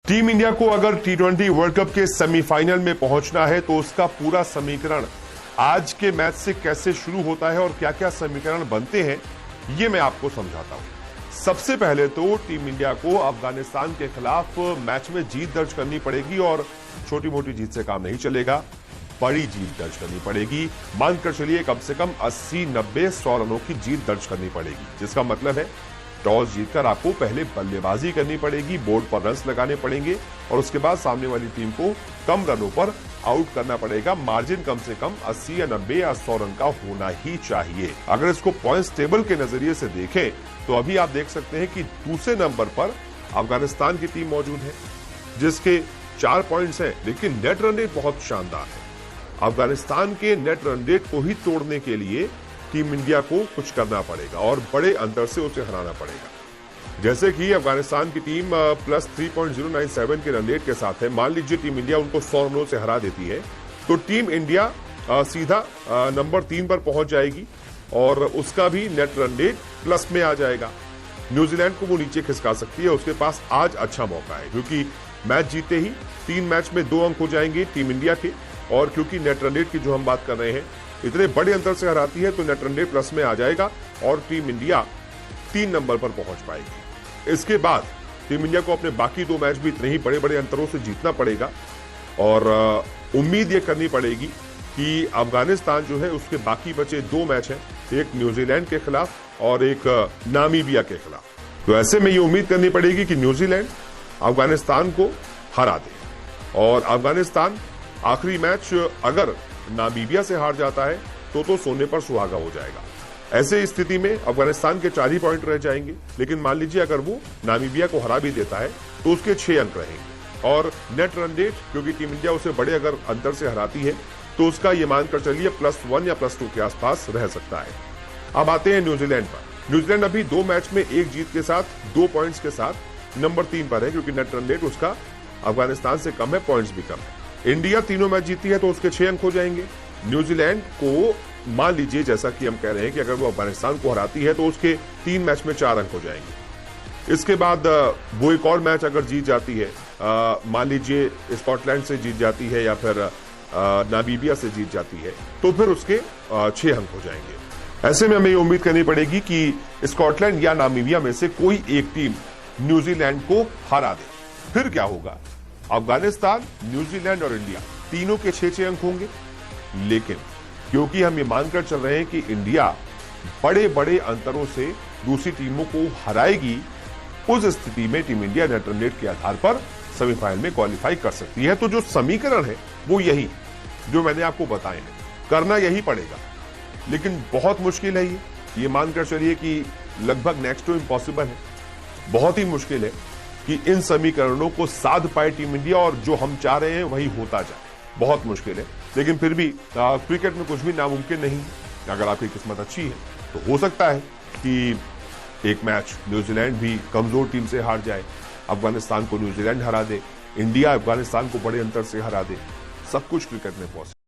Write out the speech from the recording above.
Team India को अगर टी20 world cup के सेमीफाइनल में पहुंचना है तो उसका पूरा समीकरण आज के मैच से कैसे शुरू होता है और क्या क्या समीकरण बनते हैं, ये मैं आपको समझाता हूं। सबसे पहले तो टीम इंडिया को अफगानिस्तान के खिलाफ मैच में जीत दर्ज करनी पड़ेगी और छोटी मोटी जीत से काम नहीं चलेगा, बड़ी जीत दर्ज करनी पड़ेगी। मानकर चलिए कम से कम 80, 90, 100 रनों की जीत दर्ज करनी पड़ेगी, जिसका मतलब है टॉस जीतकर आपको पहले बल्लेबाजी करनी पड़ेगी, बोर्ड पर रन्स लगाने पड़ेंगे और उसके बाद सामने वाली टीम को कम रनों पर आउट करना पड़ेगा। मार्जिन कम से कम 80 या 90 या 100 रन का होना ही चाहिए। अगर इसको पॉइंट्स टेबल के नजरिए से देखें तो अभी आप देख सकते हैं कि दूसरे नंबर पर अफगानिस्तान की टीम मौजूद है जिसके 4 पॉइंट्स हैं, लेकिन नेट रन रेट बहुत शानदार है। अफगानिस्तान के नेट रन रेट को ही तोड़ने के लिए टीम इंडिया को कुछ करना पड़ेगा और बड़े अंतर से उसे हराना पड़ेगा। जैसे कि अफगानिस्तान की टीम प्लस 3.097 के रन रेट के साथ है। मान लीजिए टीम इंडिया उनको 100 रनों से हरा देती है तो टीम इंडिया सीधा नंबर 3 पर पहुंच जाएगी और उसका भी नेट रन रेट प्लस में आ जाएगा। न्यूजीलैंड को वो नीचे खिसका सकती है। उसके पास आज अच्छा मौका है क्योंकि मैच जीते ही 3 मैच में 2 अंक हो जाएंगे टीम इंडिया के, और क्योंकि नेट रन रेट की जो हम बात कर रहे हैं इतने बड़े अंतर से हराती है तो नेट रन रेट प्लस में आ जाएगा और टीम इंडिया 3 नंबर पर पहुंच पाएगी। इसके बाद टीम इंडिया को अपने बाकी 2 मैच भी इतने ही बड़े बड़े अंतरों से जीतना पड़ेगा और उम्मीद ये करनी पड़ेगी कि अफगानिस्तान जो है उसके बाकी बचे 2 मैच हैं, एक न्यूजीलैंड के खिलाफ और एक नामीबिया के खिलाफ। तो ऐसे में ये उम्मीद करनी पड़ेगी कि न्यूजीलैंड अफगानिस्तान को हरा दे और अफगानिस्तान आखिरी मैच अगर नामीबिया से हार जाता है तो सोने पर सुहागा हो जाएगा। ऐसे स्थिति में अफगानिस्तान के 4 ही पॉइंट रह जाएंगे, लेकिन मान लीजिए अगर वो नामीबिया को हरा भी देता है तो उसके 6 अंक रहेंगे और नेट रन रेट क्योंकि टीम इंडिया उसे बड़े अगर अंतर से हराती है तो उसका ये मानकर चलिए +1 या +2 के आसपास रह सकता है। अब आते हैं न्यूजीलैंड पर। न्यूजीलैंड अभी 2 मैच में 1 जीत के साथ 2 पॉइंट्स के साथ नंबर 3 पर है क्योंकि नेट रन रेट उसका अफगानिस्तान से कम है, पॉइंट्स भी कम है। इंडिया 3 मैच जीती है तो उसके 6 अंक हो जाएंगे। न्यूजीलैंड को मान लीजिए जैसा कि हम कह रहे हैं कि अगर वो अफगानिस्तान को हराती है तो उसके 3 मैच में 4 अंक हो जाएंगे। इसके बाद वो एक और मैच अगर जीत जाती है, मान लीजिए स्कॉटलैंड से जीत जाती है या फिर नामीबिया से जीत जाती है तो फिर उसके 6 अंक हो जाएंगे। ऐसे में हमें ये उम्मीद करनी पड़ेगी कि स्कॉटलैंड या नामीबिया में से कोई एक टीम न्यूजीलैंड को हरा दे। फिर क्या होगा? अफगानिस्तान, न्यूजीलैंड और इंडिया तीनों के 6-6 अंक होंगे, लेकिन क्योंकि हम ये मानकर चल रहे हैं कि इंडिया बड़े बड़े अंतरों से दूसरी टीमों को हराएगी, उस स्थिति में team India net run rate के आधार पर सेमीफाइनल में क्वालिफाई कर सकती है। तो जो समीकरण है वो यही है जो मैंने आपको बताए हैं, करना यही पड़ेगा, लेकिन बहुत मुश्किल है। ये मानकर चलिए कि लगभग नेक्स्ट टू इम्पॉसिबल है। बहुत ही मुश्किल है कि इन समीकरणों को साध पाए टीम इंडिया और जो हम चाह रहे हैं वही होता जाए। बहुत मुश्किल है, लेकिन फिर भी क्रिकेट में कुछ भी नामुमकिन नहीं। अगर आपकी किस्मत अच्छी है तो हो सकता है कि एक मैच न्यूजीलैंड भी कमजोर टीम से हार जाए, अफगानिस्तान को न्यूजीलैंड हरा दे, इंडिया अफगानिस्तान को बड़े अंतर से हरा दे। सब कुछ क्रिकेट में पॉसिबल।